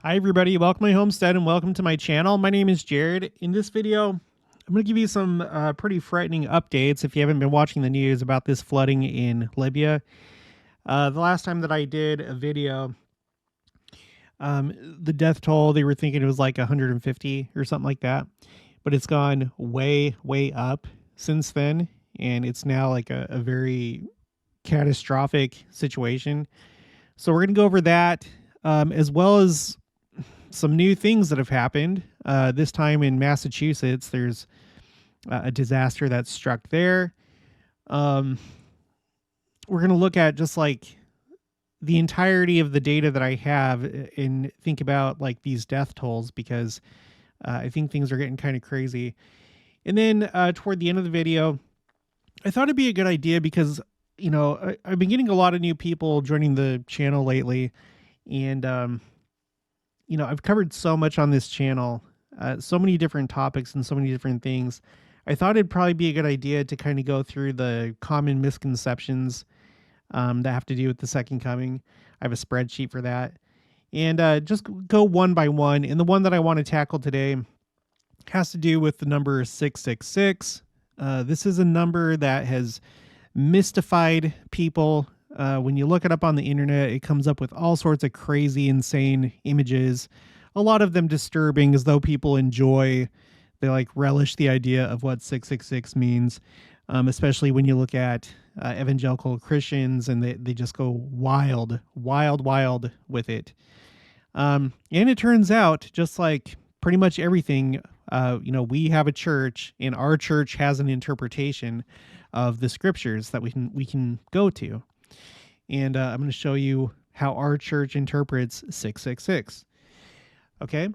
Hi everybody, welcome to my homestead and welcome to my channel. My name is Jared. In this video, I'm going to give you some pretty frightening updates if you haven't been watching the news about this flooding in Libya. The last time that I did a video, the death toll, they were thinking it was like 150 or something like that. But it's gone way, way up since then. And it's now like a very catastrophic situation. So we're going to go over that as well as some new things that have happened. This time in Massachusetts, there's a disaster that struck there. We're going to look at just like the entirety of the data that I have and think about like these death tolls, because I think things are getting kind of crazy. And then toward the end of the video, I thought it'd be a good idea because, you know, I've been getting a lot of new people joining the channel lately. And, you know, I've covered so much on this channel, so many different topics and so many different things. I thought it'd probably be a good idea to kind of go through the common misconceptions that have to do with the second coming. I have a spreadsheet for that. And just go one by one. And the one that I want to tackle today has to do with the number 666. This is a number that has mystified people. When you look it up on the internet, it comes up with all sorts of crazy, insane images, a lot of them disturbing, as though people they like relish the idea of what 666 means, especially when you look at evangelical Christians, and they just go wild with it. And it turns out, just like pretty much everything, you know, we have a church, and our church has an interpretation of the scriptures that we can go to. And I'm going to show you how our church interprets 666. Okay?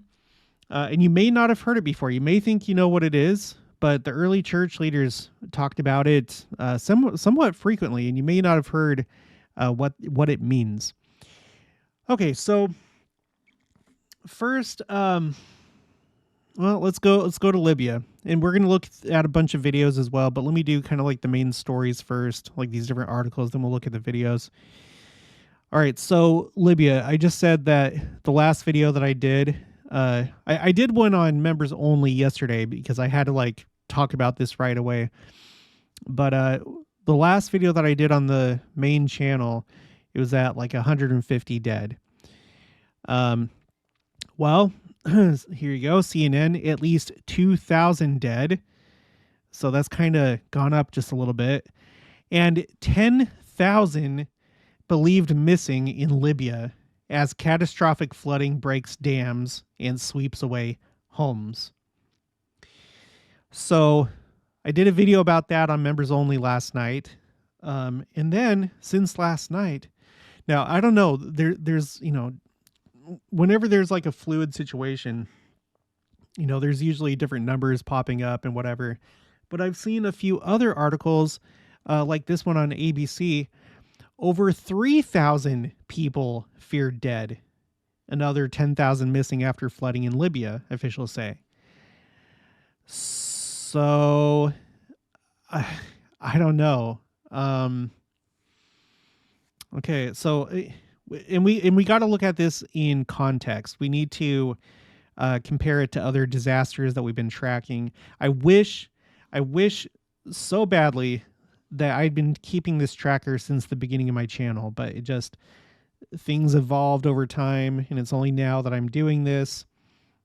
And you may not have heard it before. You may think you know what it is, but the early church leaders talked about it somewhat frequently, and you may not have heard what it means. Okay, so first, well, let's go to Libya, and we're going to look at a bunch of videos as well, but let me do kind of like the main stories first, like these different articles, then we'll look at the videos. All right, so Libya, I just said that the last video that I did, I did one on members only yesterday because I had to like talk about this right away. But the last video that I did on the main channel, it was at like 150 dead. Well, here you go, CNN, at least 2,000 dead. So that's kind of gone up just a little bit. And 10,000 believed missing in Libya as catastrophic flooding breaks dams and sweeps away homes. So I did a video about that on members only last night. And then since last night, now I don't know, there's, you know, whenever there's like a fluid situation, you know, there's usually different numbers popping up and whatever. But I've seen a few other articles like this one on ABC. Over 3,000 people feared dead. Another 10,000 missing after flooding in Libya, officials say. So, I don't know. Okay, so, and we got to look at this in context. We need to compare it to other disasters that we've been tracking. I wish so badly that I'd been keeping this tracker since the beginning of my channel, but it just, things evolved over time, and it's only now that I'm doing this.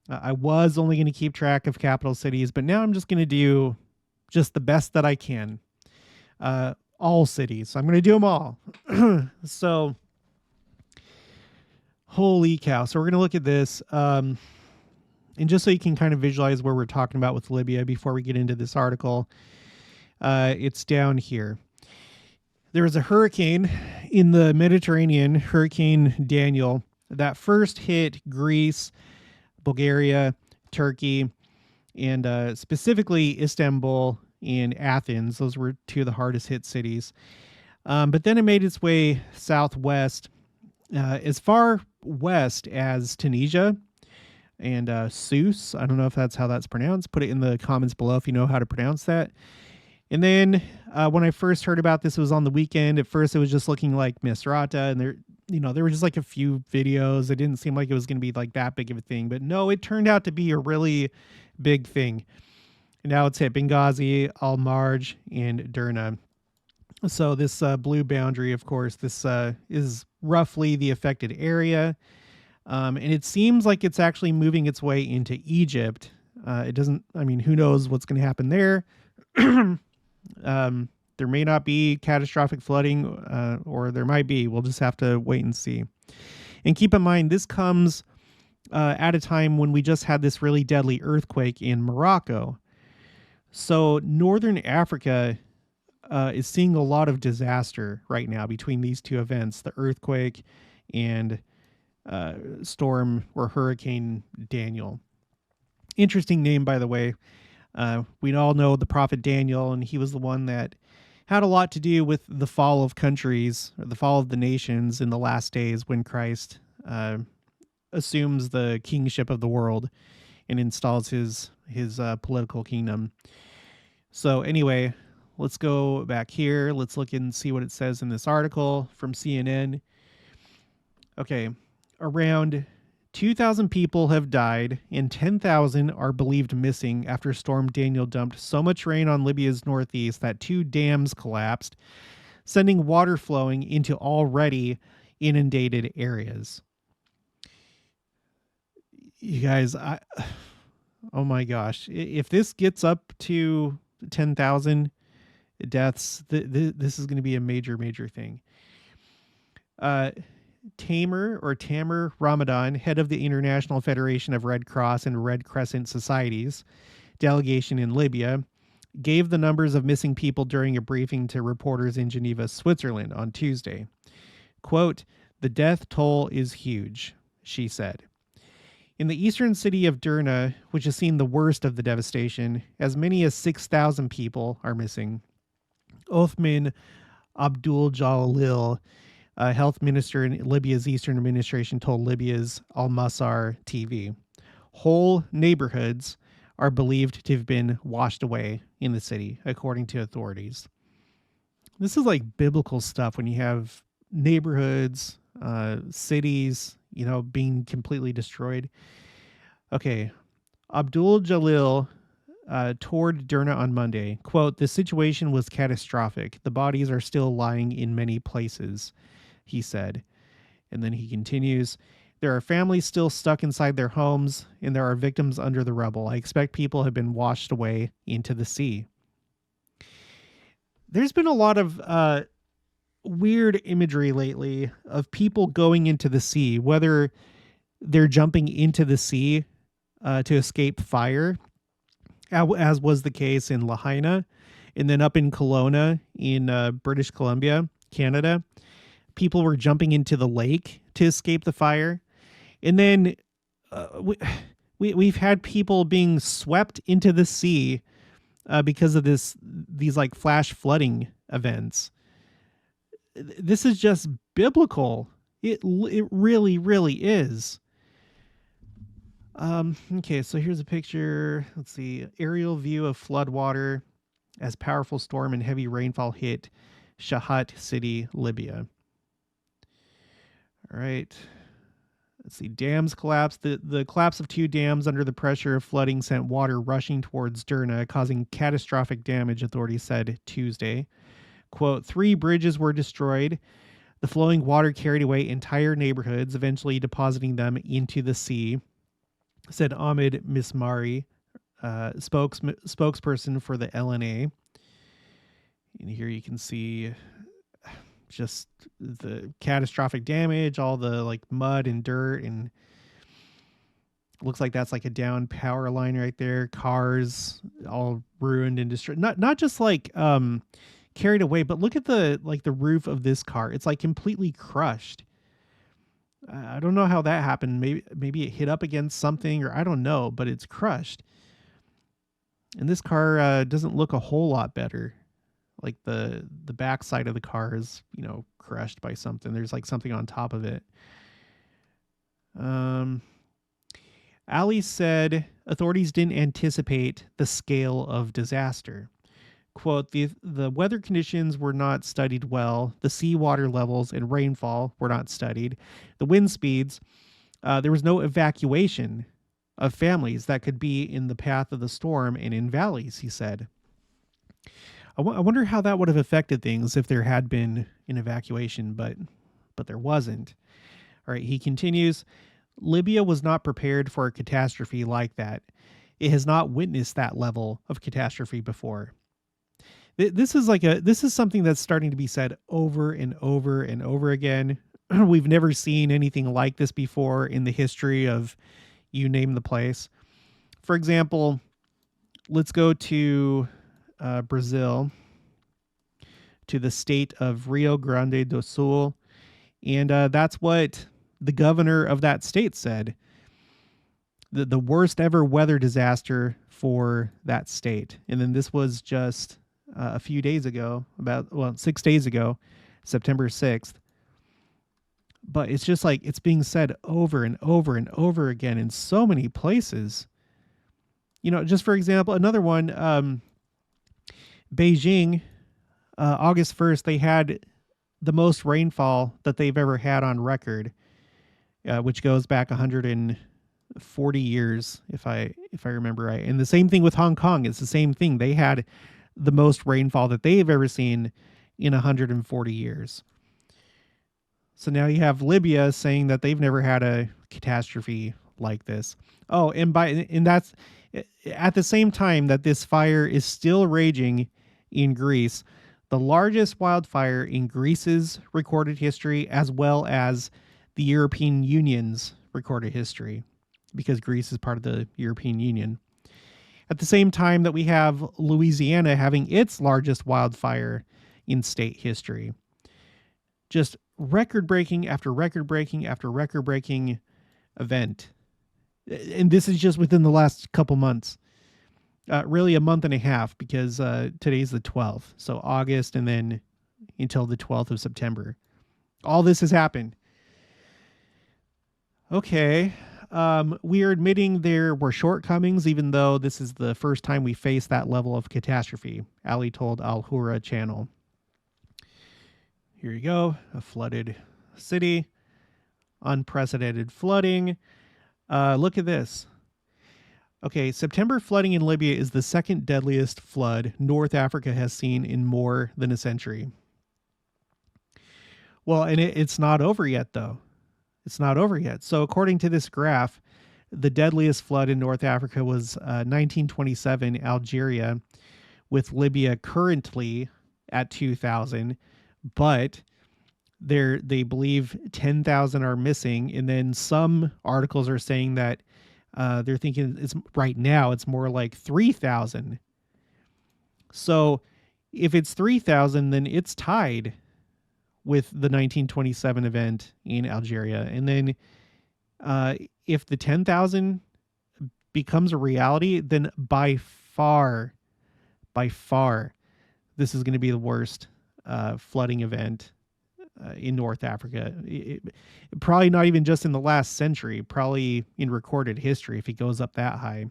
I was only going to keep track of capital cities, but now I'm just going to do just the best that I can. All cities. I'm going to do them all. So, holy cow. So we're going to look at this. And just so you can kind of visualize where we're talking about with Libya before we get into this article, it's down here. There was a hurricane in the Mediterranean, Hurricane Daniel, that first hit Greece, Bulgaria, Turkey, and specifically Istanbul and Athens. Those were two of the hardest hit cities. But then it made its way southwest, as far west as Tunisia and Sousse. I don't know if that's how that's pronounced. Put it in the comments below if you know how to pronounce that. And then when I first heard about this, it was on the weekend. At first, it was just looking like Misrata, and there were just like a few videos. It didn't seem like it was going to be like that big of a thing, but no, it turned out to be a really big thing. And now it's hit Benghazi, Al Marj, and Derna. So this blue boundary, of course, this is roughly the affected area. And it seems like it's actually moving its way into Egypt. It doesn't, who knows what's going to happen there. There may not be catastrophic flooding, or there might be. We'll just have to wait and see. And keep in mind, this comes at a time when we just had this really deadly earthquake in Morocco. So Northern Africa is seeing a lot of disaster right now between these two events, the earthquake and storm or Hurricane Daniel. Interesting name, by the way. We all know the prophet Daniel, and he was the one that had a lot to do with the fall of countries, or the fall of the nations in the last days when Christ assumes the kingship of the world and installs his political kingdom. So anyway, let's go back here. Let's look and see what it says in this article from CNN. Okay, around 2,000 people have died and 10,000 are believed missing after Storm Daniel dumped so much rain on Libya's northeast that 2 dams collapsed, sending water flowing into already inundated areas. You guys, oh my gosh, if this gets up to 10,000 deaths, this is going to be a major, major thing. Tamer Ramadan, head of the International Federation of Red Cross and Red Crescent Societies delegation in Libya, gave the numbers of missing people during a briefing to reporters in Geneva, Switzerland on Tuesday. Quote, "The death toll is huge," she said. In the eastern city of Derna, which has seen the worst of the devastation, as many as 6,000 people are missing. Othman Abdul Jalil, a health minister in Libya's eastern administration, told Libya's Al Masar TV. Whole neighborhoods are believed to have been washed away in the city, according to authorities. This is like biblical stuff when you have neighborhoods, cities, being completely destroyed. Okay. Abdul Jalil toured Derna on Monday. Quote, "The situation was catastrophic. The bodies are still lying in many places," he said. And then he continues, "There are families still stuck inside their homes, and there are victims under the rubble. I expect people have been washed away into the sea." There's been a lot of weird imagery lately of people going into the sea, whether they're jumping into the sea to escape fire, as was the case in Lahaina, and then up in Kelowna in British Columbia, Canada. People were jumping into the lake to escape the fire. And then we've had people being swept into the sea because of these like flash flooding events. This is just biblical. It really, really is. Okay, so here's a picture. Let's see. Aerial view of floodwater as powerful storm and heavy rainfall hit Shahat city, Libya. All right. Let's see. Dams collapsed. The collapse of 2 dams under the pressure of flooding sent water rushing towards Derna, causing catastrophic damage, authorities said Tuesday. Quote, 3 bridges were destroyed. The flowing water carried away entire neighborhoods, eventually depositing them into the sea, said Ahmed Mismari, spokesperson for the LNA. And here you can see just the catastrophic damage, all the like mud and dirt, and looks like that's like a down power line right there. Cars all ruined and destroyed. Not just like carried away, but look at the roof of this car. It's like completely crushed. I don't know how that happened. Maybe it hit up against something, or I don't know, but it's crushed. And this car doesn't look a whole lot better. Like the back side of the car is, crushed by something. There's like something on top of it. Ali said authorities didn't anticipate the scale of disaster. quote, the weather conditions were not studied well. The seawater levels and rainfall were not studied. The wind speeds, there was no evacuation of families that could be in the path of the storm and in valleys, he said. I wonder how that would have affected things if there had been an evacuation, but there wasn't. All right, he continues, Libya was not prepared for a catastrophe like that. It has not witnessed that level of catastrophe before. This is something that's starting to be said over and over and over again. We've never seen anything like this before in the history of you name the place. For example, let's go to Brazil, to the state of Rio Grande do Sul. And that's what the governor of that state said. The worst ever weather disaster for that state. And then this was just a few days ago, 6 days ago, September 6th. But it's just like it's being said over and over and over again in so many places. You know, just for example, another one, Beijing, August 1st, they had the most rainfall that they've ever had on record, which goes back 140 years, if I remember right. And the same thing with Hong Kong. It's the same thing. They had the most rainfall that they've ever seen in 140 years. So now you have Libya saying that they've never had a catastrophe like this. Oh, and that's at the same time that this fire is still raging in Greece, the largest wildfire in Greece's recorded history, as well as the European Union's recorded history, because Greece is part of the European Union. At the same time that we have Louisiana having its largest wildfire in state history. Just record-breaking after record-breaking after record-breaking event. And this is just within the last couple months. Really a month and a half, because today's the 12th. So August and then until the 12th of September. All this has happened. Okay. We are admitting there were shortcomings, even though this is the first time we face that level of catastrophe, Ali told Al Hura channel. Here you go. A flooded city. Unprecedented flooding. Look at this. Okay, September flooding in Libya is the second deadliest flood North Africa has seen in more than a century. Well, and it's not over yet, though. It's not over yet. So according to this graph, the deadliest flood in North Africa was 1927 Algeria, with Libya currently at 2,000. But they believe 10,000 are missing. And then some articles are saying that they're thinking right now it's more like 3,000. So if it's 3,000, then it's tied with the 1927 event in Algeria. And then if the 10,000 becomes a reality, then by far, this is going to be the worst flooding event in North Africa. Probably not even just in the last century, probably in recorded history if it goes up that high.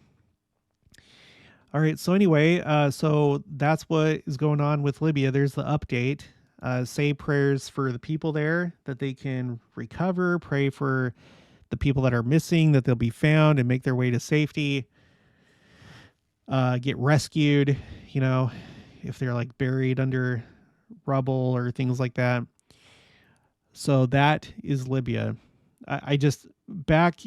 All right, so anyway, so that's what is going on with Libya. There's the update. Say prayers for the people there, that they can recover. Pray for the people that are missing, that they'll be found and make their way to safety. Get rescued, you know, if they're like buried under rubble or things like that. So that is Libya. I just back,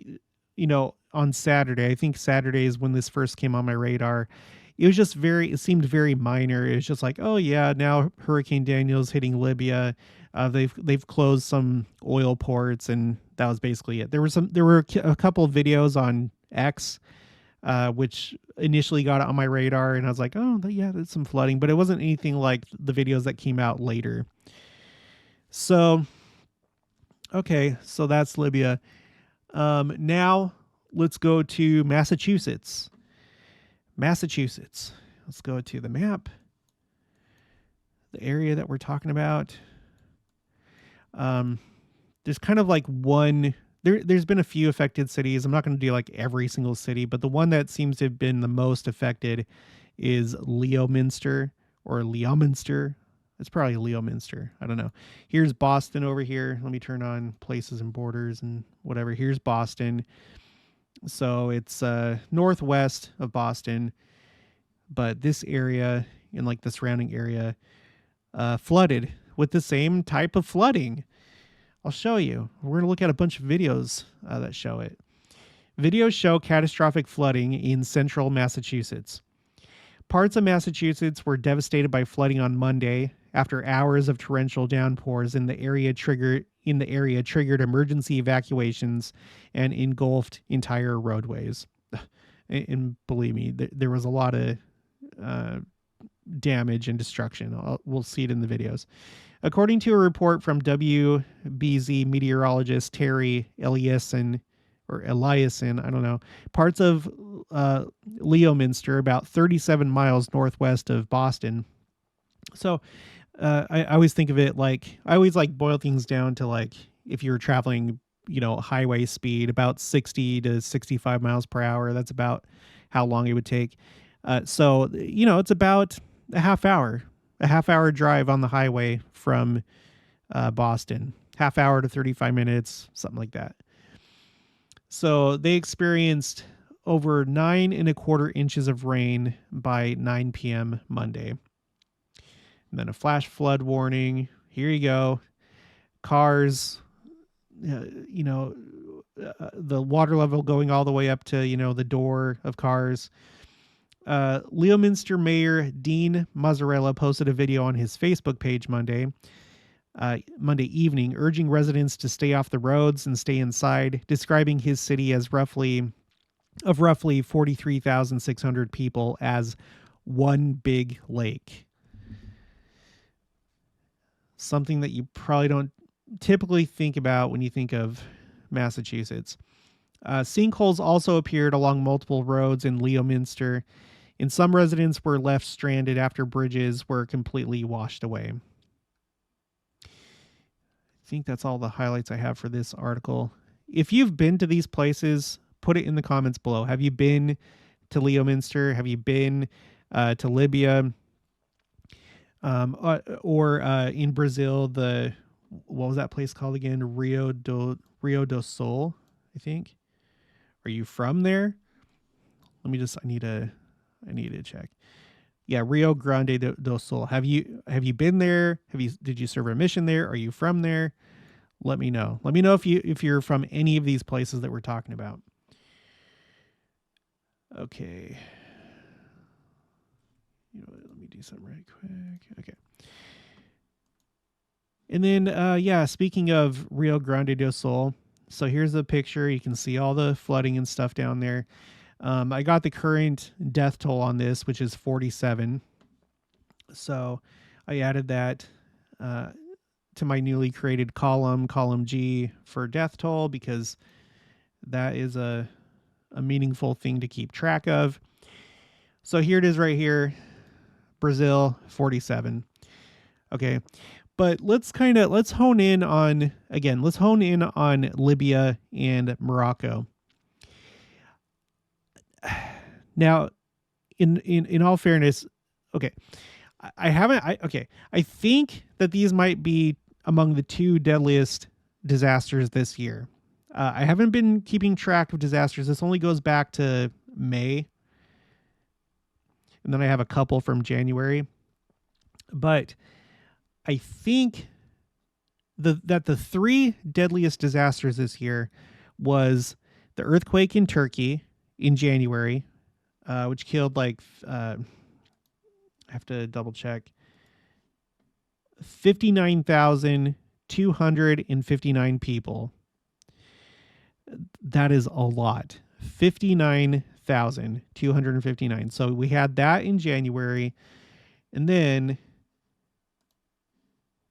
you know, on Saturday, I think Saturday is when this first came on my radar. It seemed very minor. It was just like, oh yeah, now Hurricane Daniel's hitting Libya. They've closed some oil ports, and that was basically it. There were a couple of videos on X, which initially got on my radar, and I was like, oh yeah, there's some flooding, but it wasn't anything like the videos that came out later. So, okay, so that's Libya. Now let's go to Massachusetts. Let's go to the map. The area that we're talking about. There's kind of like one. There's been a few affected cities. I'm not going to do like every single city, but the one that seems to have been the most affected is Leominster or Leominster. It's probably Leominster. I don't know. Here's Boston over here. Let me turn on places and borders and whatever. Here's Boston. So it's northwest of Boston, but this area and like the surrounding area flooded with the same type of flooding. I'll show you. We're going to look at a bunch of videos that show it. Videos show catastrophic flooding in central Massachusetts. Parts of Massachusetts were devastated by flooding on Monday after hours of torrential downpours in the area triggered emergency evacuations and engulfed entire roadways. And believe me, there was a lot of damage and destruction. We'll see it in the videos. According to a report from WBZ meteorologist Terry Eliason, I don't know, parts of Leominster, about 37 miles northwest of Boston. So I always think of it like, I always like boil things down to like, if you're traveling, highway speed, about 60 to 65 miles per hour, that's about how long it would take. So, it's about a half hour drive on the highway from Boston, half hour to 35 minutes, something like that. So they experienced over 9.25 inches of rain by 9 p.m. Monday. And then a flash flood warning. Here you go. Cars, the water level going all the way up to, the door of cars. Leominster Mayor Dean Mazzarella posted a video on his Facebook page Monday evening, urging residents to stay off the roads and stay inside, describing his city as roughly 43,600 people as one big lake. Something that you probably don't typically think about when you think of Massachusetts. Sinkholes also appeared along multiple roads in Leominster, and some residents were left stranded after bridges were completely washed away. I think that's all the highlights I have for this article. If you've been to these places, put it in the comments below. Have you been to Leominster? Have you been to Libya? Or in Brazil, what was that place called again? Rio do Sul, I think. Are you from there? I need to check. Yeah, Rio Grande do Sul. Have you been there? Did you serve a mission there? Are you from there? Let me know. Let me know if you're from any of these places that we're talking about. Okay. Let me do something right quick. Okay. And then, speaking of Rio Grande do Sul, so here's the picture. You can see all the flooding and stuff down there. I got the current death toll on this, which is 47. So I added that to my newly created column G for death toll, because that is a meaningful thing to keep track of. So here it is right here. Brazil, 47. Okay. But let's hone in on Libya and Morocco. Now, in all fairness, okay, I think that these might be among the two deadliest disasters this year. I haven't been keeping track of disasters. This only goes back to May. And then I have a couple from January. But I think that the three deadliest disasters this year was the earthquake in Turkey in January, which killed I have to double check, 59,259 people. That is a lot. 59,259. So we had that in January. And then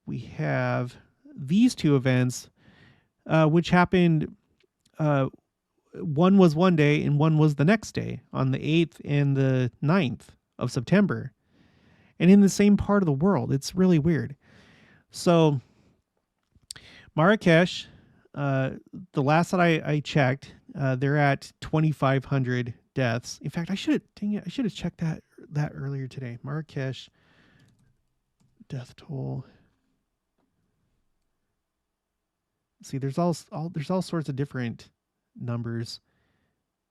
we have these two events, which happened. One was one day and one was the next day, on the 8th and the 9th of September. And in the same part of the world. It's really weird. So Marrakesh, the last that I checked, they're at 2,500 deaths. In fact, I should have checked that earlier today. Marrakesh Death toll. See, there's all sorts of different numbers.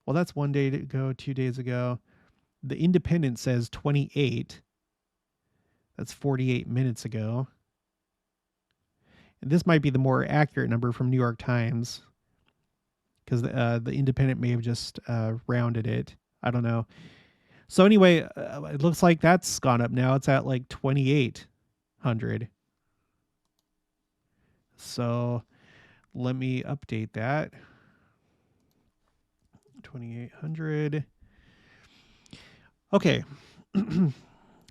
Well, that's 1 day ago, 2 days ago. The Independent says 28. That's 48 minutes ago. And this might be the more accurate number from New York Times, because the Independent may have just rounded it. I don't know. So anyway, it looks like that's gone up now. It's at like 2,800. So let me update that. 2,800. Okay.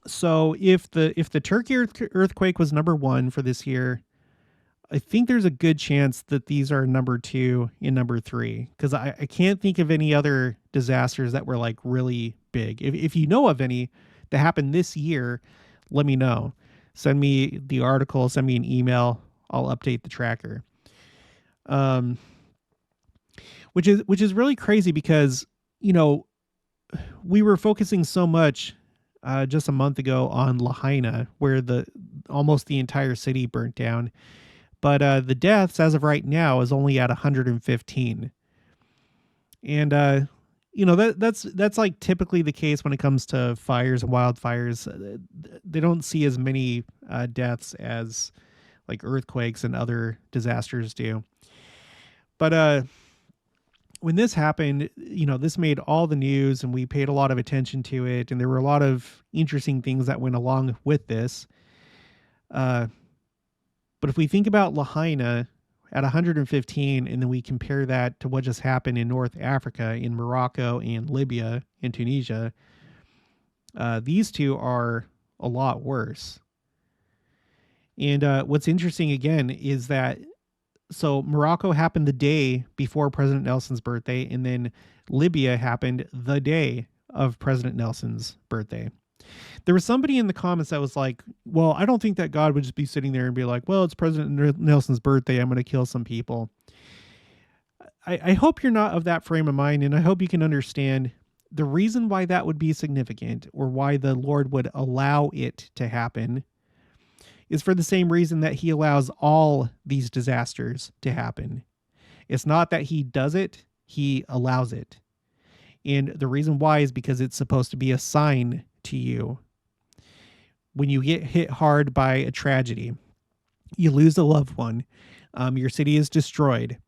So if the Turkey earthquake was number 1 for this year, I think there's a good chance that these are number 2 and number 3, because I can't think of any other disasters that were like really big. If you know of any that happened this year, let me know. Send me the article, send me an email. I'll update the tracker. Which is really crazy because, we were focusing so much just a month ago on Lahaina, where almost the entire city burnt down. But the deaths as of right now is only at 115. And, that's like typically the case when it comes to fires and wildfires. They don't see as many deaths as like earthquakes and other disasters do. But when this happened, this made all the news and we paid a lot of attention to it. And there were a lot of interesting things that went along with this. But if we think about Lahaina at 115, and then we compare that to what just happened in North Africa, in Morocco and Libya and Tunisia, these two are a lot worse. And what's interesting again is that, so Morocco happened the day before President Nelson's birthday, and then Libya happened the day of President Nelson's birthday. There was somebody in the comments that was like, well, I don't think that God would just be sitting there and be like, well, it's President Nelson's birthday, I'm going to kill some people. I hope you're not of that frame of mind, and I hope you can understand the reason why that would be significant, or why the Lord would allow it to happen, is for the same reason that he allows all these disasters to happen. It's not that he does it, he allows it. And the reason why is because it's supposed to be a sign to you. When you get hit hard by a tragedy, you lose a loved one, your city is destroyed.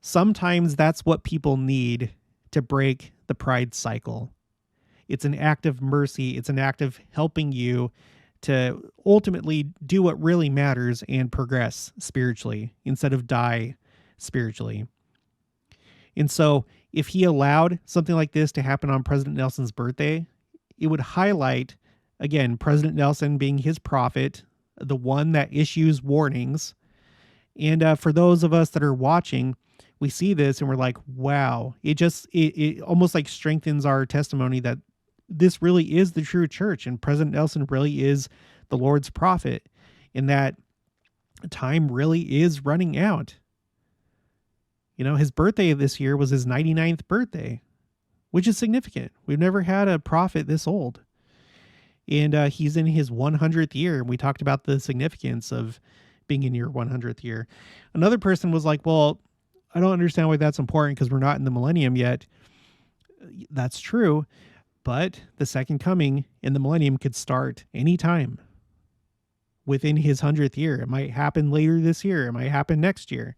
Sometimes that's what people need to break the pride cycle. It's an act of mercy. It's an act of helping you to ultimately do what really matters and progress spiritually instead of die spiritually. And so if he allowed something like this to happen on President Nelson's birthday, it would highlight, again, President Nelson being his prophet, the one that issues warnings. And for those of us that are watching, we see this and we're like, wow, it almost like strengthens our testimony that this really is the true church, and President Nelson really is the Lord's prophet, and that time really is running out. His birthday this year was his 99th birthday, which is significant. We've never had a prophet this old. And he's in his 100th year, and we talked about the significance of being in your 100th year. Another person was like, well, I don't understand why that's important because we're not in the millennium yet. That's true. But the second coming in the millennium could start anytime within his 100th year. It might happen later this year. It might happen next year.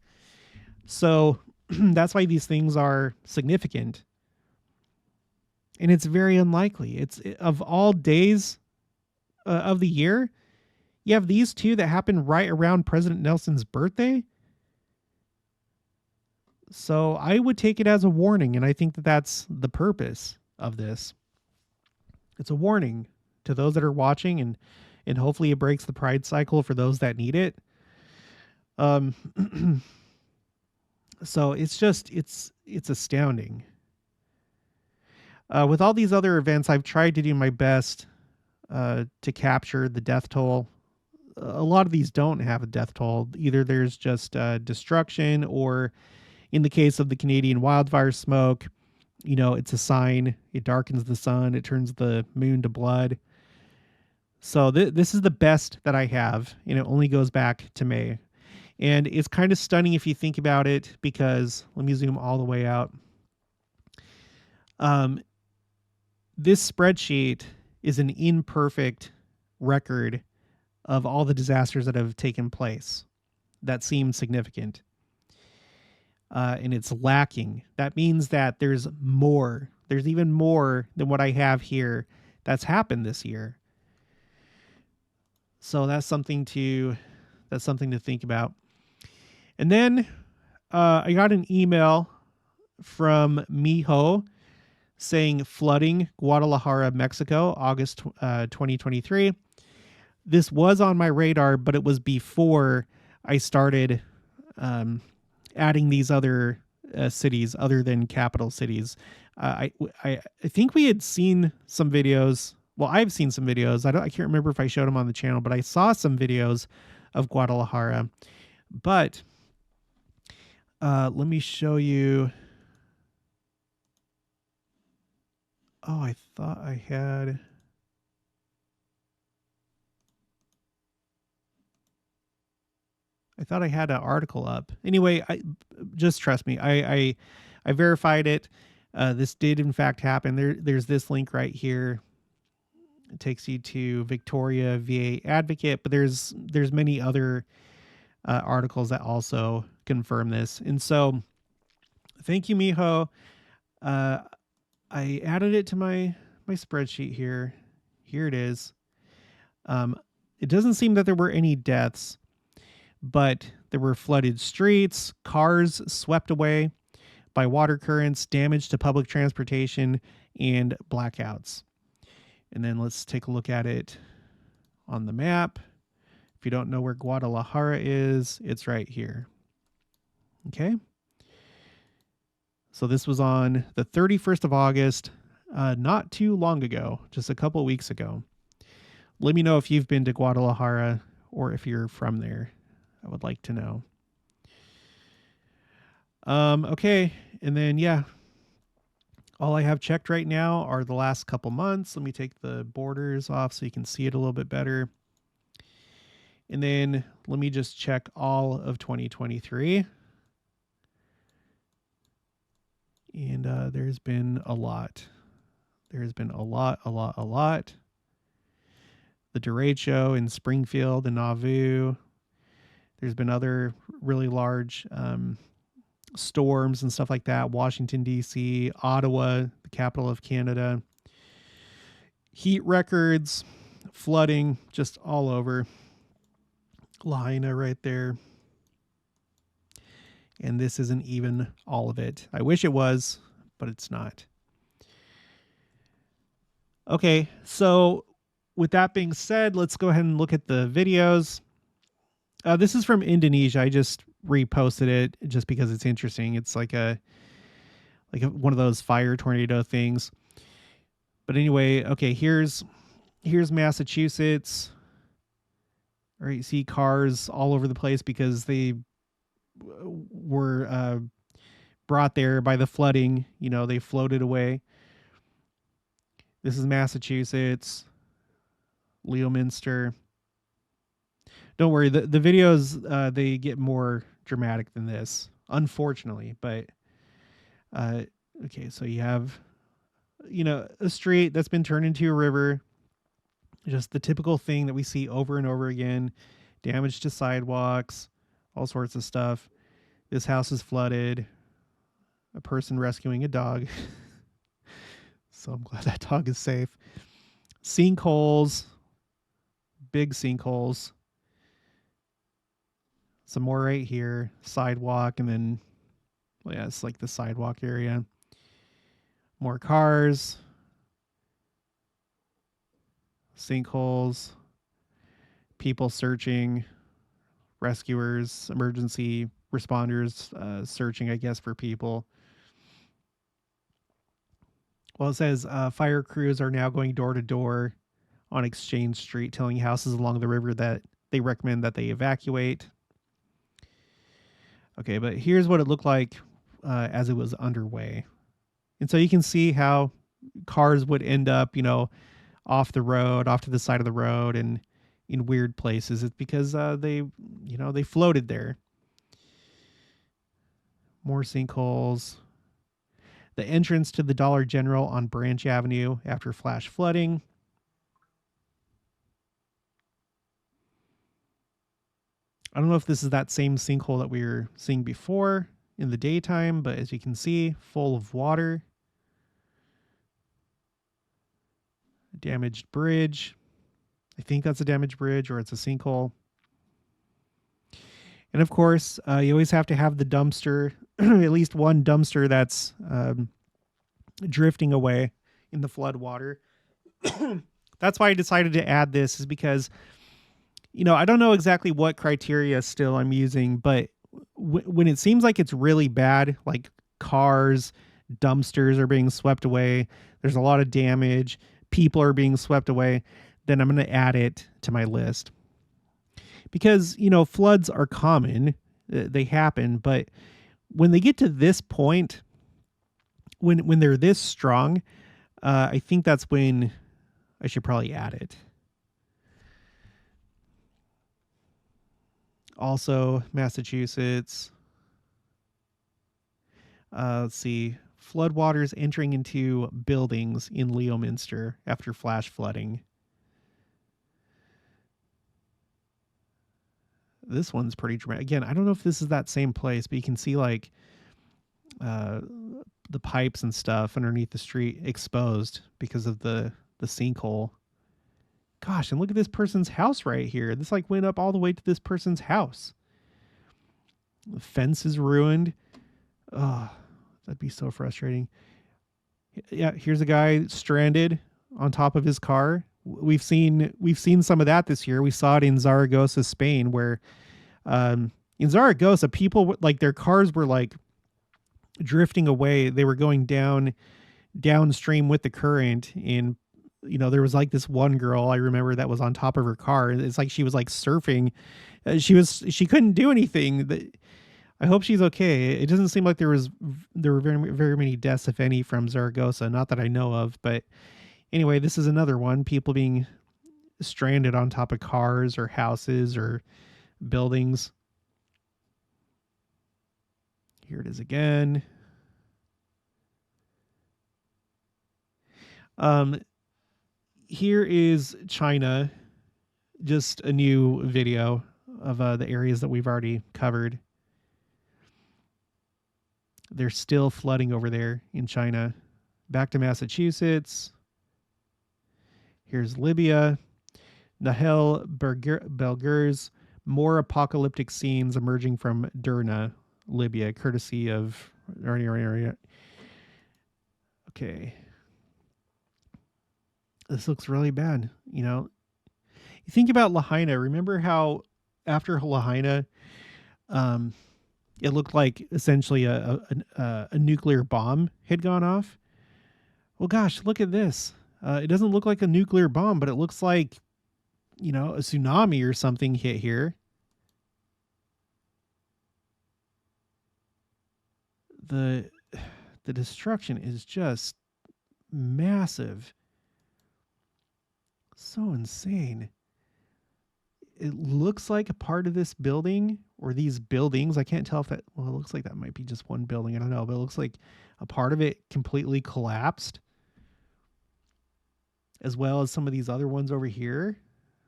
So that's why these things are significant. And it's very unlikely. It's of all days of the year, you have these two that happen right around President Nelson's birthday. So I would take it as a warning. And I think that that's the purpose of this. It's a warning to those that are watching, and hopefully it breaks the pride cycle for those that need it. So it's astounding. With all these other events, I've tried to do my best to capture the death toll. A lot of these don't have a death toll. Either there's just destruction, or in the case of the Canadian wildfire smoke, it's a sign. It darkens the sun. It turns the moon to blood. So this is the best that I have, and it only goes back to May. And it's kind of stunning if you think about it, because let me zoom all the way out. Um, this spreadsheet is an imperfect record of all the disasters that have taken place that seem significant. And it's lacking. That means that there's more. There's even more than what I have here that's happened this year. So that's something to think about. And then I got an email from Miho saying flooding Guadalajara, Mexico, August 2023. This was on my radar, but it was before I started adding these other cities other than capital cities. I think we had seen some videos. Well, I've seen some videos. I can't remember if I showed them on the channel, but I saw some videos of Guadalajara. But let me show you. Oh, I thought I had. An article up. Anyway, just trust me. I verified it. This did in fact happen. There's this link right here. It takes you to Victoria VA Advocate, but there's many other articles that also confirm this. And so, thank you, Miho. I added it to my spreadsheet here. Here it is. It doesn't seem that there were any deaths, but there were flooded streets, cars swept away by water currents, damage to public transportation, and blackouts. And then let's take a look at it on the map. If you don't know where Guadalajara is, it's right here. Okay. So this was on the 31st of August, not too long ago, just a couple weeks ago. Let me know if you've been to Guadalajara or if you're from there. I would like to know. Okay. And then, yeah, all I have checked right now are the last couple months. Let me take the borders off so you can see it a little bit better. And then let me just check all of 2023. And there's been a lot. There's been a lot. The derecho in Springfield and Nauvoo. There's been other really large storms and stuff like that. Washington, D.C., Ottawa, the capital of Canada. Heat records, flooding, just all over. Lahaina right there. And this isn't even all of it. I wish it was, but it's not. Okay, so with that being said, let's go ahead and look at the videos. This is from Indonesia. I just reposted it just because it's interesting. It's like one of those fire tornado things. But anyway, okay, here's Massachusetts. All right, you see cars all over the place because they were brought there by the flooding. You know, they floated away. This is Massachusetts, Leominster. Don't worry, the videos, they get more dramatic than this, unfortunately. But, okay, so you have, a street that's been turned into a river. Just the typical thing that we see over and over again. Damage to sidewalks, all sorts of stuff. This house is flooded. A person rescuing a dog. So I'm glad that dog is safe. Sinkholes. Big sinkholes. Some more right here. Sidewalk, and then, well, yeah, it's like the sidewalk area. More cars. Sinkholes. People searching. Rescuers, emergency responders searching, I guess, for people. Well, it says fire crews are now going door to door on Exchange Street, telling houses along the river that they recommend that they evacuate. Okay, but here's what it looked like as it was underway. And so you can see how cars would end up, off the road, off to the side of the road, and in weird places. It's because they floated there. More sinkholes. The entrance to the Dollar General on Branch Avenue after flash flooding. I don't know if this is that same sinkhole that we were seeing before in the daytime, but as you can see, full of water. Damaged bridge. I think that's a damaged bridge or it's a sinkhole. And of course, you always have to have the dumpster, at least one dumpster that's drifting away in the flood water. That's why I decided to add this, is because, I don't know exactly what criteria still I'm using, but when it seems like it's really bad, like cars, dumpsters are being swept away, there's a lot of damage, people are being swept away, then I'm going to add it to my list. Because, floods are common, they happen, but when they get to this point, when they're this strong, I think that's when I should probably add it. Also, Massachusetts. Let's see. Floodwaters entering into buildings in Leominster after flash flooding. This one's pretty dramatic. Again, I don't know if this is that same place, but you can see like the pipes and stuff underneath the street exposed because of the sinkhole. Gosh, and look at this person's house right here. This like went up all the way to this person's house. The fence is ruined. Oh, that'd be so frustrating. Yeah, here's a guy stranded on top of his car. We've seen some of that this year. We saw it in Zaragoza, Spain, where in Zaragoza, people like their cars were like drifting away. They were going downstream with the current, and there was like this one girl I remember that was on top of her car. It's like she was like surfing. She couldn't do anything. I hope she's okay. It doesn't seem like there were very, very many deaths, if any, from Zaragoza. Not that I know of, but anyway, this is another one. People being stranded on top of cars or houses or buildings. Here it is again. Here is China. Just a new video of the areas that we've already covered. They're still flooding over there in China. Back to Massachusetts. Here's Libya. Nahel Belgers. More apocalyptic scenes emerging from Derna, Libya, courtesy of... Okay. This looks really bad. You think about Lahaina. Remember how after Lahaina, it looked like essentially a nuclear bomb had gone off? Well, gosh, look at this. It doesn't look like a nuclear bomb, but it looks like, a tsunami or something hit here. The destruction is just massive. So insane. It looks like a part of this building or these buildings. I can't tell if it looks like that might be just one building. I don't know, but it looks like a part of it completely collapsed, as well as some of these other ones over here.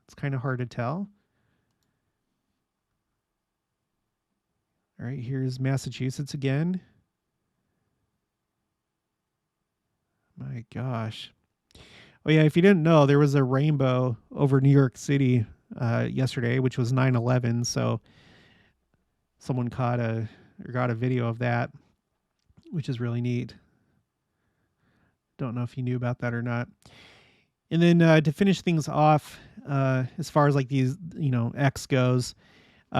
It's kind of hard to tell. All right, here's Massachusetts again. My gosh. Oh yeah, if you didn't know, there was a rainbow over New York City yesterday, which was 9/11. So someone got a video of that, which is really neat. Don't know if you knew about that or not. And then to finish things off, as far as like these, X goes,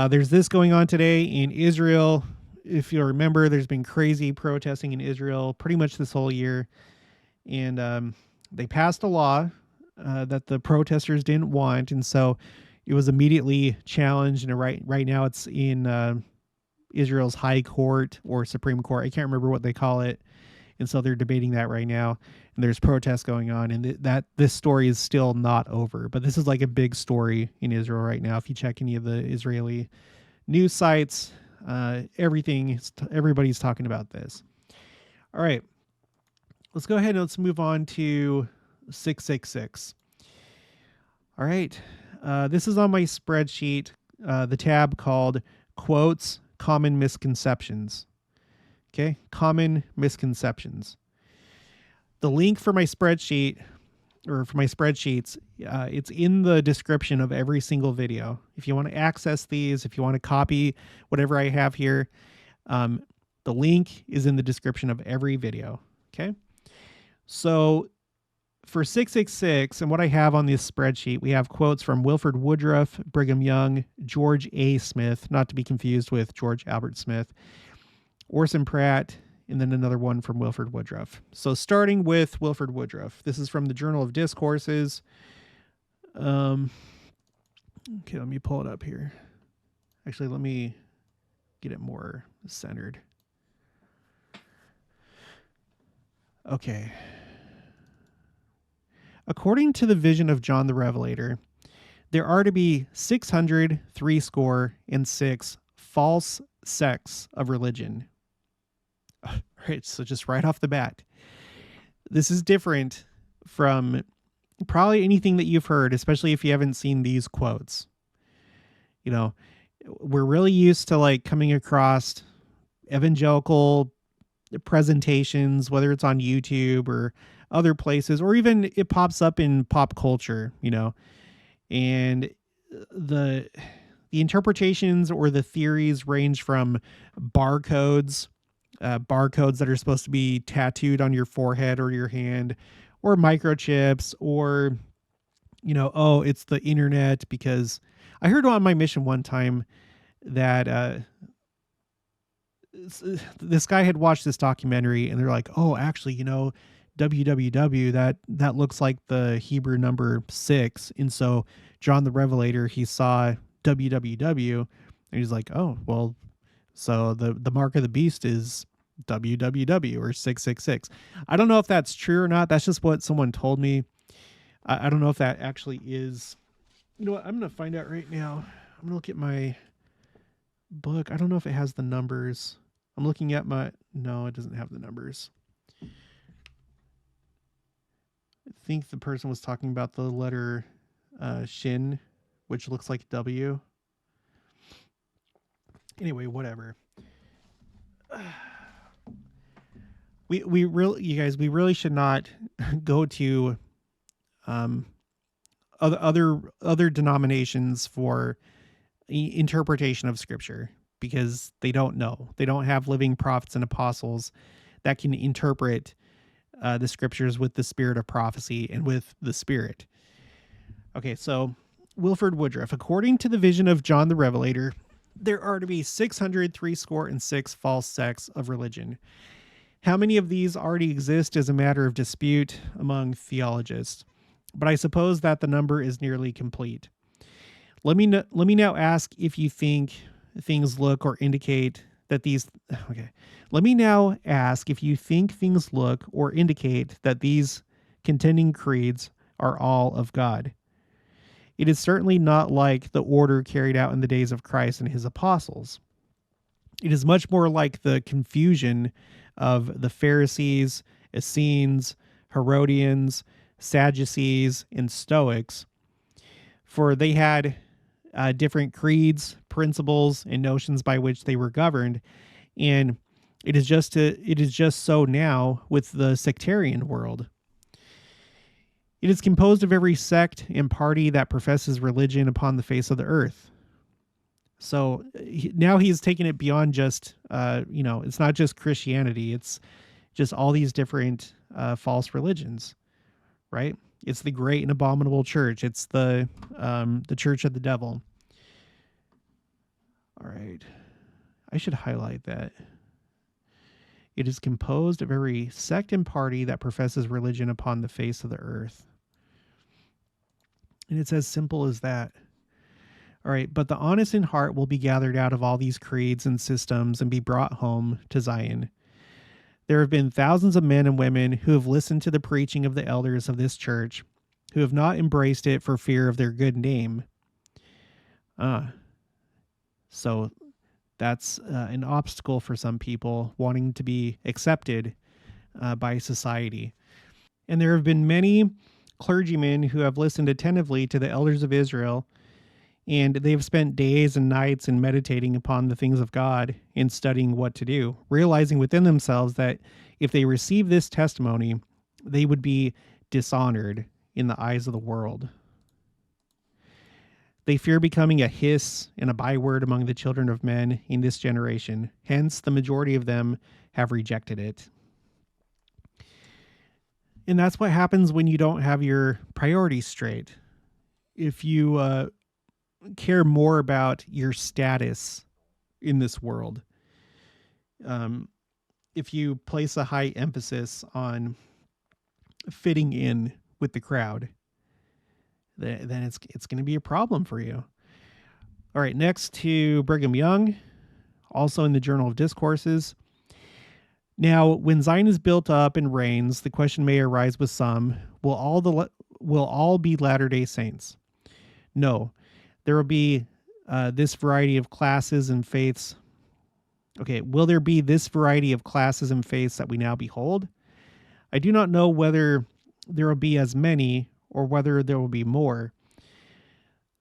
there's this going on today in Israel. If you'll remember, there's been crazy protesting in Israel pretty much this whole year. And they passed a law that the protesters didn't want. And so it was immediately challenged. And right now it's in Israel's High Court or Supreme Court. I can't remember what they call it. And so they're debating that right now. And there's protests going on. And that this story is still not over. But this is like a big story in Israel right now. If you check any of the Israeli news sites, everybody's talking about this. All right. Let's go ahead and let's move on to 666. All right. This is on my spreadsheet, the tab called Quotes, Common Misconceptions. Okay, common misconceptions. The link for my spreadsheet, or for my spreadsheets, it's in the description of every single video. If you want to access these, if you want to copy whatever I have here, the link is in the description of every video. Okay, so for 666, and what I have on this spreadsheet, we have quotes from Wilford Woodruff, Brigham Young, George A. Smith, not to be confused with George Albert Smith, Orson Pratt, and then another one from Wilford Woodruff. So starting with Wilford Woodruff, this is from the Journal of Discourses. Okay, let me pull it up here. Actually, let me get it more centered. Okay. According to the vision of John the Revelator, there are to be 666 false sects of religion. Right, so just right off the bat, this is different from probably anything that you've heard, especially if you haven't seen these quotes. You know, we're really used to like coming across evangelical presentations, whether it's on YouTube or other places, or even it pops up in pop culture, you know, and the interpretations or the theories range from barcodes that are supposed to be tattooed on your forehead or your hand, or microchips, or, you know, oh, it's the internet. Because I heard on my mission one time that this guy had watched this documentary, and they're like, oh, actually, you know, www, that looks like the Hebrew number 6. And so John the Revelator, he saw www, and he's like, oh, well, so the mark of the beast is www, or 666. I don't know if that's true or not. That's just what someone told me. I don't know if that actually is. You know what? I'm going to find out right now. I'm going to look at my book. I don't know if it has the numbers. I'm looking at no, it doesn't have the numbers. I think the person was talking about the letter Shin, which looks like W. Anyway, whatever. We really, you guys, we really should not go to other denominations for interpretation of Scripture, because they don't know. They don't have living prophets and apostles that can interpret the Scriptures with the spirit of prophecy and with the Spirit. Okay, so Wilford Woodruff, according to the vision of John the Revelator, there are to be 666 false sects of religion. How many of these already exist is a matter of dispute among theologists, but I suppose that the number is nearly complete. Let me now ask if you think things look or indicate that these... Okay. Let me now ask if you think things look or indicate that these contending creeds are all of God. It is certainly not like the order carried out in the days of Christ and his apostles. It is much more like the confusion of the Pharisees, Essenes, Herodians, Sadducees, and Stoics, for they had different creeds, principles, and notions by which they were governed, and it is just so now with the sectarian world. It is composed of every sect and party that professes religion upon the face of the earth. So now he's taken it beyond just, it's not just Christianity. It's just all these different false religions, right? It's the great and abominable church. It's the church of the devil. All right. I should highlight that. It is composed of every sect and party that professes religion upon the face of the earth. And it's as simple as that. All right, but the honest in heart will be gathered out of all these creeds and systems and be brought home to Zion. There have been thousands of men and women who have listened to the preaching of the elders of this church, who have not embraced it for fear of their good name. So that's an obstacle for some people wanting to be accepted by society. And there have been many clergymen who have listened attentively to the elders of Israel, and they've spent days and nights in meditating upon the things of God and studying what to do, realizing within themselves that if they receive this testimony, they would be dishonored in the eyes of the world. They fear becoming a hiss and a byword among the children of men in this generation. Hence, the majority of them have rejected it. And that's what happens when you don't have your priorities straight. If you care more about your status in this world, if you place a high emphasis on fitting in with the crowd, then it's going to be a problem for you. All right, next to Brigham Young, also in the Journal of Discourses. Now, when Zion is built up and reigns, the question may arise with some: will all be Latter-day Saints? No, there will be this variety of classes and faiths. Okay, will there be this variety of classes and faiths that we now behold? I do not know whether there will be as many or whether there will be more.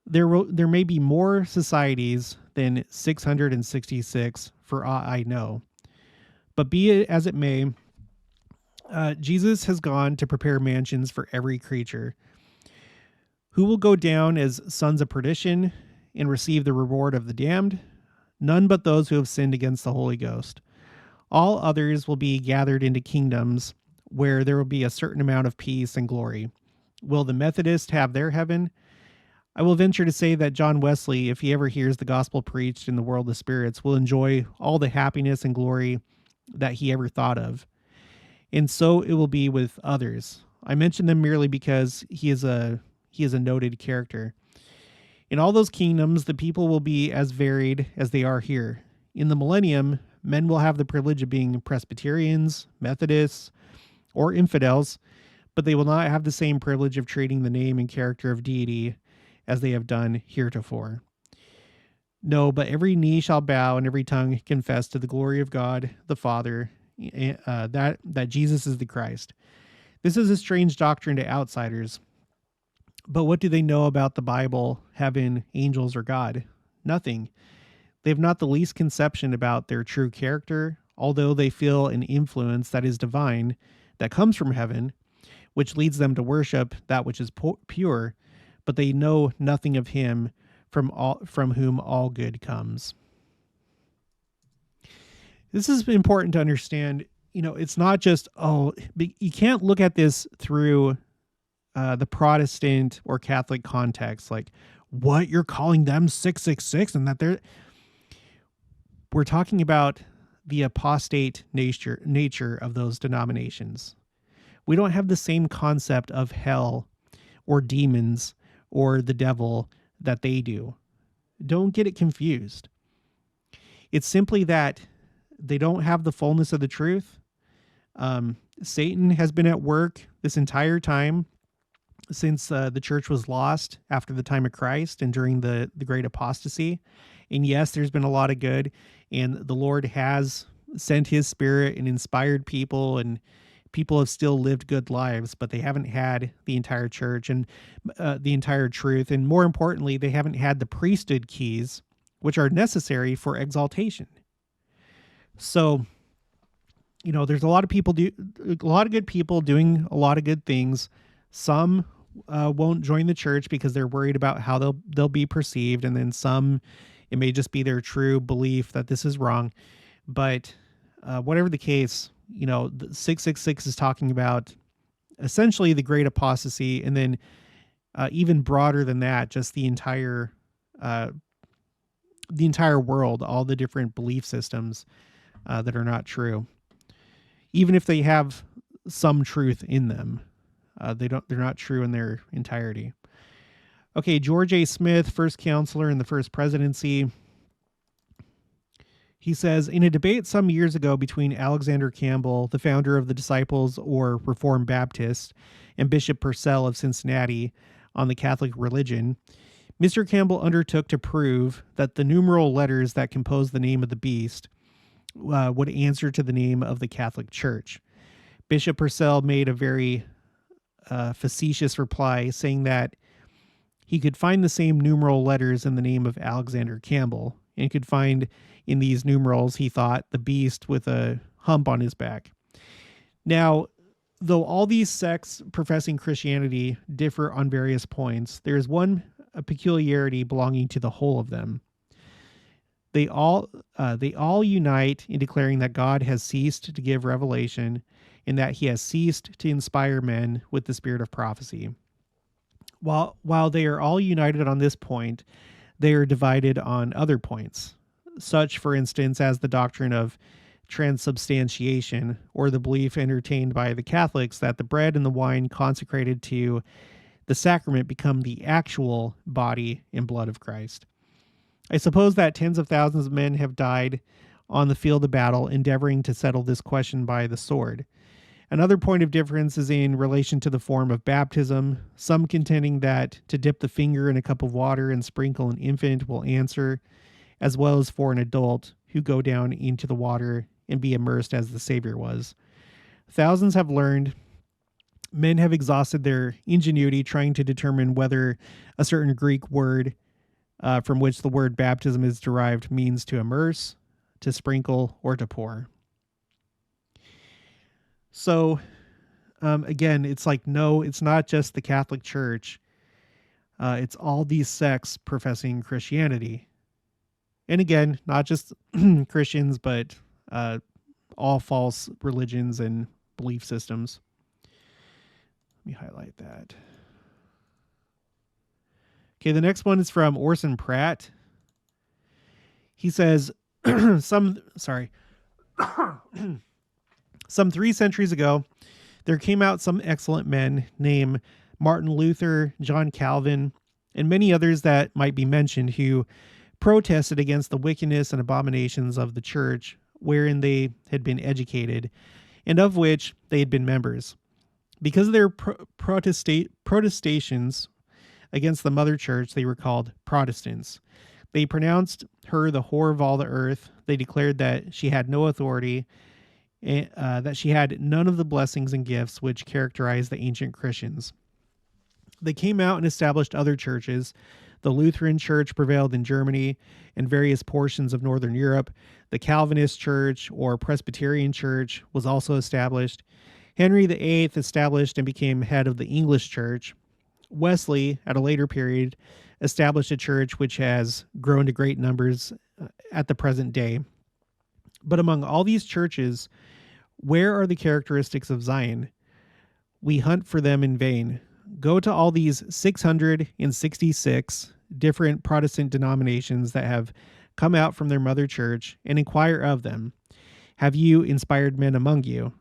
There may be more societies than 666, for aught I know. But be it as it may, Jesus has gone to prepare mansions for every creature. Who will go down as sons of perdition and receive the reward of the damned? None but those who have sinned against the Holy Ghost. All others will be gathered into kingdoms where there will be a certain amount of peace and glory. Will the Methodists have their heaven? I will venture to say that John Wesley, if he ever hears the gospel preached in the world of spirits, will enjoy all the happiness and glory that he ever thought of. And so it will be with others. I mention them merely because he is a noted character. In all those kingdoms, the people will be as varied as they are here. In the millennium, men will have the privilege of being Presbyterians, Methodists, or infidels, but they will not have the same privilege of treating the name and character of deity as they have done heretofore. No, but every knee shall bow and every tongue confess to the glory of God the Father, that Jesus is the Christ. This is a strange doctrine to outsiders. But what do they know about the Bible, heaven, angels, or God? Nothing. They have not the least conception about their true character, although they feel an influence that is divine, that comes from heaven, which leads them to worship that which is pure, but they know nothing of him from whom all good comes. This is important to understand. It's not just, you can't look at this through the Protestant or Catholic context, like what you're calling them 666 and that we're talking about the apostate nature of those denominations. We don't have the same concept of hell or demons or the devil that they do. Don't get it confused. It's simply that they don't have the fullness of the truth. Satan has been at work this entire time since the church was lost after the time of Christ and during the great apostasy. And yes, there's been a lot of good, and the Lord has sent his spirit and inspired people, and people have still lived good lives, but they haven't had the entire church and the entire truth. And more importantly, they haven't had the priesthood keys, which are necessary for exaltation. So, there's a lot of good people doing a lot of good things. Some won't join the church because they're worried about how they'll be perceived. And then some, it may just be their true belief that this is wrong. But whatever the case, the 666 is talking about essentially the great apostasy, and then even broader than that, just the entire world, all the different belief systems that are not true, even if they have some truth in them. They're not true in their entirety. Okay, George A. Smith, first counselor in the first presidency. He says, in a debate some years ago between Alexander Campbell, the founder of the Disciples or Reformed Baptists, and Bishop Purcell of Cincinnati on the Catholic religion, Mr. Campbell undertook to prove that the numeral letters that compose the name of the beast would answer to the name of the Catholic Church. Bishop Purcell made a very facetious reply saying that he could find the same numeral letters in the name of Alexander Campbell and could find in these numerals, he thought, the beast with a hump on his back. Now, though all these sects professing Christianity differ on various points, there is one peculiarity belonging to the whole of them. They all unite in declaring that God has ceased to give revelation and that he has ceased to inspire men with the spirit of prophecy. While they are all united on this point, they are divided on other points, such, for instance, as the doctrine of transubstantiation, or the belief entertained by the Catholics that the bread and the wine consecrated to the sacrament become the actual body and blood of Christ. I suppose that tens of thousands of men have died on the field of battle endeavoring to settle this question by the sword. Another point of difference is in relation to the form of baptism, some contending that to dip the finger in a cup of water and sprinkle an infant will answer, as well as for an adult who go down into the water and be immersed as the Savior was. Thousands have learned. Men have exhausted their ingenuity trying to determine whether a certain Greek word from which the word baptism is derived means to immerse, to sprinkle, or to pour. So, again, it's like, no, it's not just the Catholic Church. It's all these sects professing Christianity. And again, not just Christians, but all false religions and belief systems. Let me highlight that. Okay, the next one is from Orson Pratt. He says, Some 3 centuries ago, there came out some excellent men named Martin Luther, John Calvin, and many others that might be mentioned who protested against the wickedness and abominations of the church wherein they had been educated and of which they had been members. Because of their protestations against the mother church, they were called Protestants. They pronounced her the whore of all the earth. They declared that she had no authority, that she had none of the blessings and gifts which characterized the ancient Christians. They came out and established other churches. The Lutheran Church prevailed in Germany and various portions of Northern Europe. The Calvinist Church, or Presbyterian Church, was also established. Henry VIII established and became head of the English Church. Wesley, at a later period, established a church which has grown to great numbers at the present day. But among all these churches, where are the characteristics of Zion? We hunt for them in vain. Go to all these 666 different Protestant denominations that have come out from their mother church and inquire of them. Have you inspired men among you?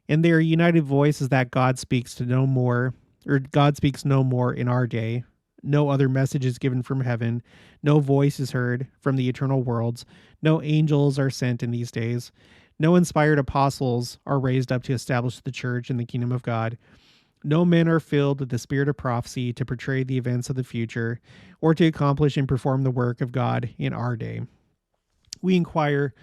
And their united voice is that God speaks no more in our day. No other message is given from heaven. No voice is heard from the eternal worlds. No angels are sent in these days. No inspired apostles are raised up to establish the church and the kingdom of God. No men are filled with the spirit of prophecy to portray the events of the future or to accomplish and perform the work of God in our day. We inquire,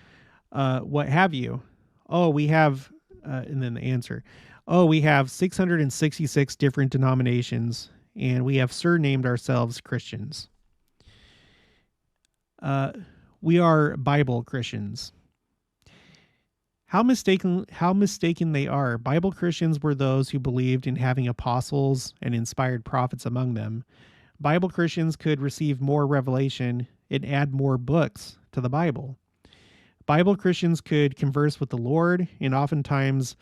what have you? Oh, we have, and then the answer. Oh, we have 666 different denominations, and we have surnamed ourselves Christians. We are Bible Christians. How mistaken they are. Bible Christians were those who believed in having apostles and inspired prophets among them. Bible Christians could receive more revelation and add more books to the Bible. Bible Christians could converse with the Lord and oftentimes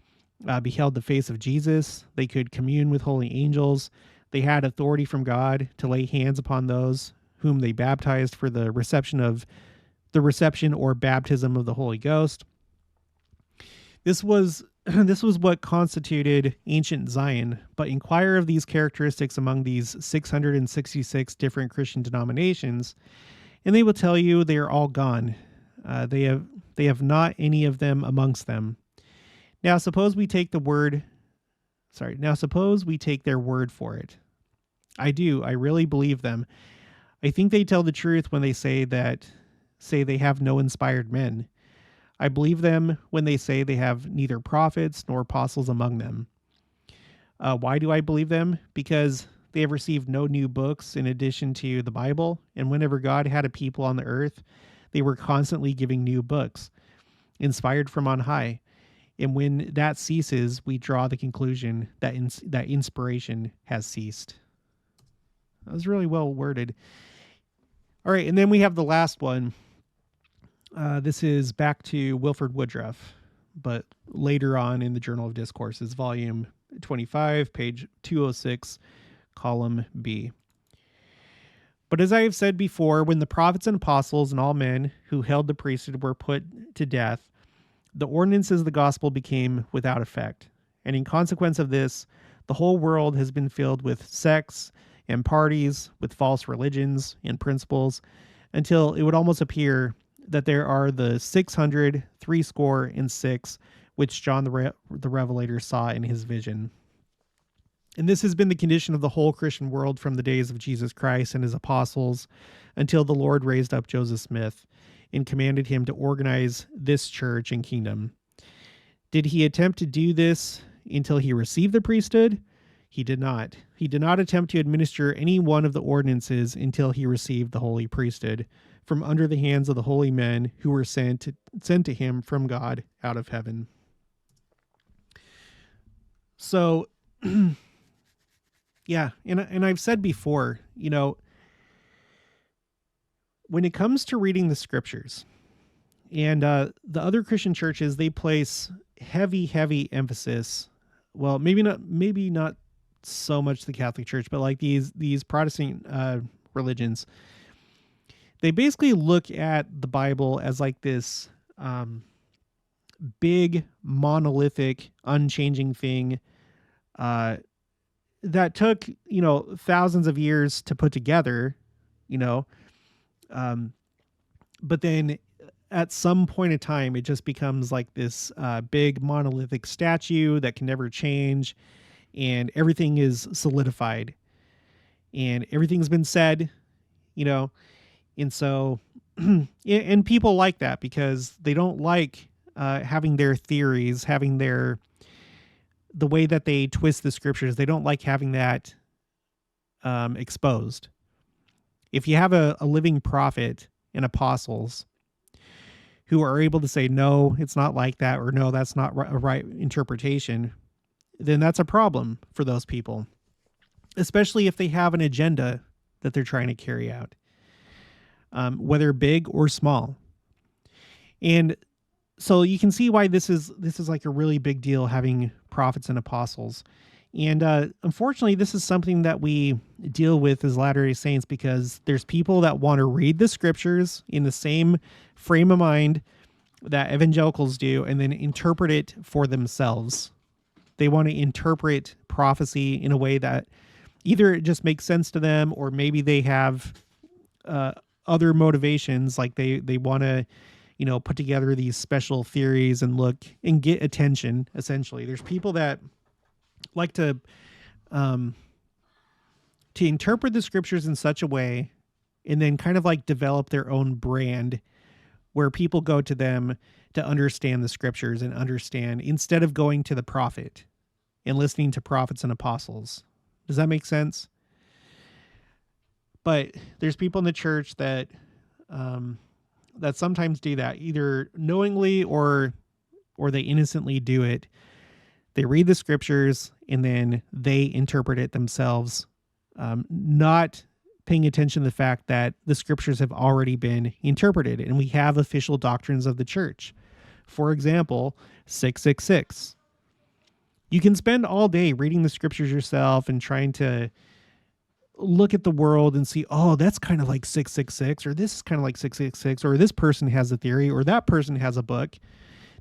beheld the face of Jesus. They could commune with holy angels. They had authority from God to lay hands upon those whom they baptized for the reception or baptism of the Holy Ghost. This was what constituted ancient Zion, but inquire of these characteristics among these 666 different Christian denominations, and they will tell you they are all gone. They have not any of them amongst them. Now suppose we take Now suppose we take their word for it. I do. I really believe them. I think they tell the truth when they say they have no inspired men. I believe them when they say they have neither prophets nor apostles among them. Why do I believe them? Because they have received no new books in addition to the Bible, and whenever God had a people on the earth, they were constantly giving new books, inspired from on high. And when that ceases, we draw the conclusion that that inspiration has ceased. That was really well worded. All right, and then we have the last one. This is back to Wilford Woodruff, but later on in the Journal of Discourses, volume 25, page 206, column B. But as I have said before, when the prophets and apostles and all men who held the priesthood were put to death, the ordinances of the gospel became without effect. And in consequence of this, the whole world has been filled with sects and parties, with false religions and principles, until it would almost appear that there are the 666 which John the Revelator saw in his vision. And this has been the condition of the whole Christian world from the days of Jesus Christ and his apostles until the Lord raised up Joseph Smith and commanded him to organize this church and kingdom. Did he attempt to do this until he received the priesthood? He did not. He did not attempt to administer any one of the ordinances until he received the holy priesthood from under the hands of the holy men who were sent to him from God out of heaven. So, yeah, and I've said before, when it comes to reading the scriptures, and the other Christian churches, they place heavy emphasis. Well, maybe not so much the Catholic Church, but like these Protestant religions, they basically look at the Bible as like this big, monolithic, unchanging thing that took, thousands of years to put together, but then at some point in time, it just becomes like this big monolithic statue that can never change, and everything is solidified and everything's been said, and so, and people like that because they don't like having their theories, having the way that they twist the scriptures. They don't like having that exposed. If you have a living prophet and apostles who are able to say, no, it's not like that, or no, that's not a right interpretation, then that's a problem for those people, especially if they have an agenda that they're trying to carry out, whether big or small. And so you can see why this is like a really big deal, having prophets and apostles. And unfortunately, this is something that we deal with as Latter-day Saints because there's people that want to read the scriptures in the same frame of mind that evangelicals do and then interpret it for themselves. They want to interpret prophecy in a way that either it just makes sense to them, or maybe they have other motivations, like they want to put together these special theories and look and get attention. Essentially, there's people that like to interpret the scriptures in such a way and then kind of like develop their own brand where people go to them to understand the scriptures and understand, instead of going to the prophet and listening to prophets and apostles. Does that make sense? But there's people in the church that that sometimes do that, either knowingly or they innocently do it. They read the scriptures and then they interpret it themselves, not paying attention to the fact that the scriptures have already been interpreted and we have official doctrines of the church. For example, 666. You can spend all day reading the scriptures yourself and trying to look at the world and see, oh, that's kind of like 666, or this is kind of like 666, or this person has a theory, or that person has a book.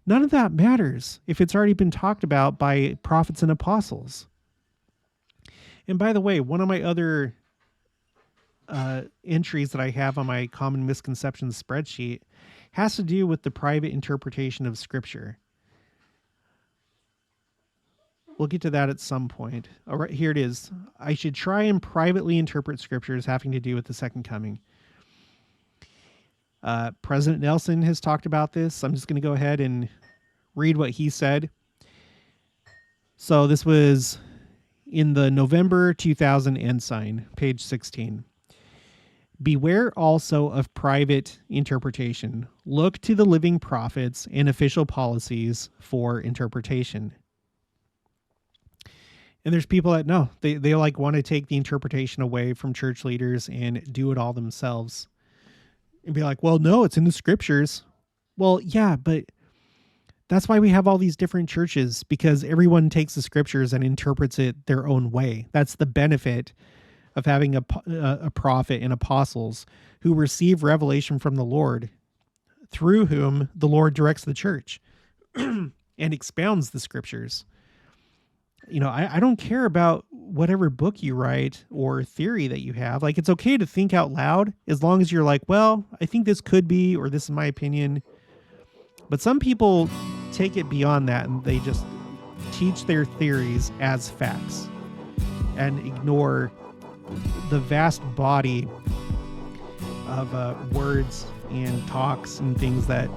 None of that matters if it's already been talked about by prophets and apostles. And by the way, one of my other entries that I have on my common misconceptions spreadsheet has to do with the private interpretation of Scripture. We'll get to that at some point. All right, here it is. I should try and privately interpret Scriptures having to do with the second coming. President Nelson has talked about this. I'm just going to go ahead and read what he said. So this was in the November 2000 Ensign, page 16. Beware also of private interpretation. Look to the living prophets and official policies for interpretation. And there's people that no, they like want to take the interpretation away from church leaders and do it all themselves. And be like, well, no, it's in the Scriptures. Well, yeah, but that's why we have all these different churches, because everyone takes the Scriptures and interprets it their own way. That's the benefit of having a prophet and apostles who receive revelation from the Lord, through whom the Lord directs the church and expounds the Scriptures. You know, I don't care about whatever book you write or theory that you have. Like, it's okay to think out loud as long as you're like, well, I think this could be, or this is my opinion. But some people take it beyond that and they just teach their theories as facts and ignore the vast body of words and talks and things that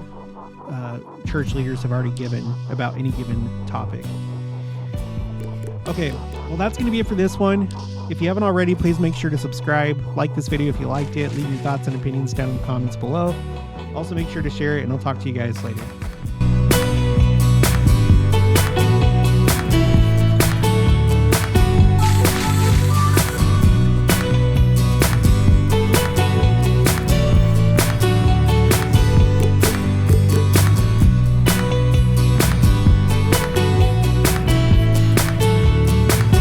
church leaders have already given about any given topic. Okay, well, that's going to be it for this one. If you haven't already, please make sure to subscribe, like this video if you liked it, leave your thoughts and opinions down in the comments below. Also, make sure to share it, and I'll talk to you guys later.